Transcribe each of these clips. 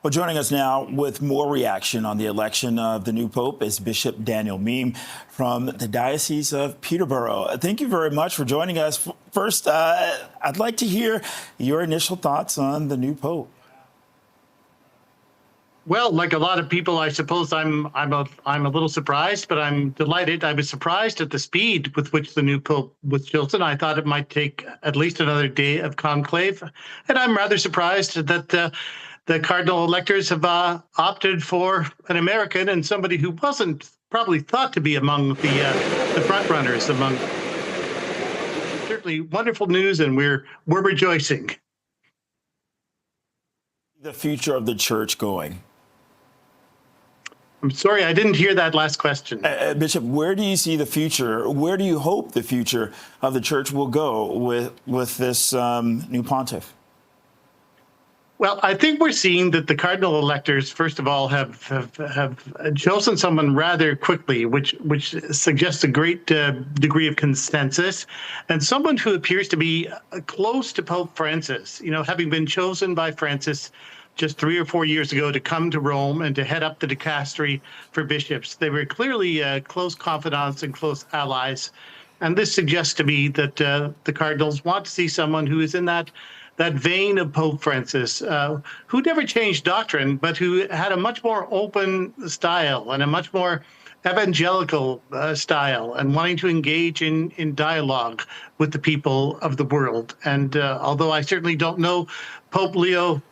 Well, joining us now with more reaction on the election of the new Pope is Bishop Daniel Miehm from the Diocese of Peterborough. Thank you very much for joining us. First, I'd like to hear your initial thoughts on the new Pope. Well, like a lot of people, I suppose I'm a little surprised, but I'm delighted. I was surprised at the speed with which the new Pope was chosen. I thought it might take at least another day of conclave, and I'm rather surprised that the cardinal electors have opted for an American and somebody who wasn't probably thought to be among the front runners. Among certainly wonderful news, and we're rejoicing. The future of the church going. I'm sorry, I didn't hear that last question. Bishop, where do you see the future? Where do you hope the future of the church will go with this new pontiff? Well, I think we're seeing that the cardinal electors, first of all, have chosen someone rather quickly, which suggests a great degree of consensus, and someone who appears to be close to Pope Francis. You know, having been chosen by Francis just 3 or 4 years ago to come to Rome and to head up the dicastery for bishops. They were clearly close confidants and close allies. And this suggests to me that the cardinals want to see someone who is in that vein of Pope Francis, who never changed doctrine, but who had a much more open style and a much more evangelical style, and wanting to engage in dialogue with the people of the world. And although I certainly don't know Pope Leo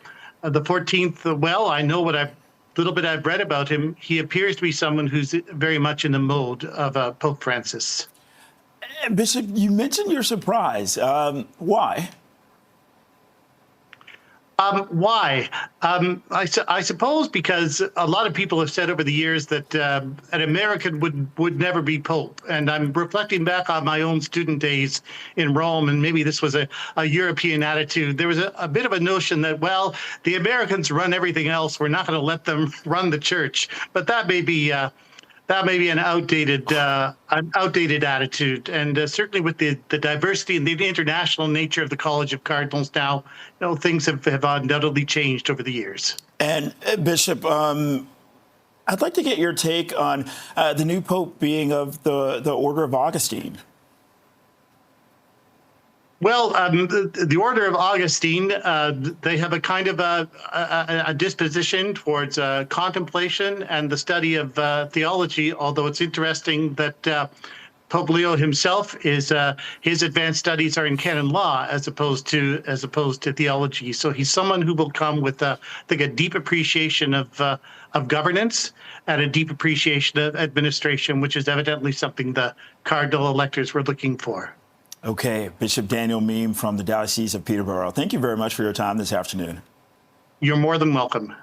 the 14th well, I know what little bit I've read about him. He appears to be someone who's very much in the mode of Pope Francis. Bishop, you mentioned your surprise. Why? Why? I suppose because a lot of people have said over the years that an American would never be Pope. And I'm reflecting back on my own student days in Rome, and maybe this was a European attitude. There was a bit of a notion that, well, the Americans run everything else. We're not going to let them run the church. But that may be an outdated attitude, and certainly with the diversity and the international nature of the College of Cardinals now, you know, things have undoubtedly changed over the years. And Bishop, I'd like to get your take on the new Pope being of the Order of Augustine. Well, the Order of Augustine, they have a kind of a disposition towards contemplation and the study of theology, although it's interesting that Pope Leo himself his advanced studies are in canon law as opposed to theology. So he's someone who will come with I think a deep appreciation of governance and a deep appreciation of administration, which is evidently something the cardinal electors were looking for. Okay, Bishop Daniel Miehm from the Diocese of Peterborough. Thank you very much for your time this afternoon. You're more than welcome.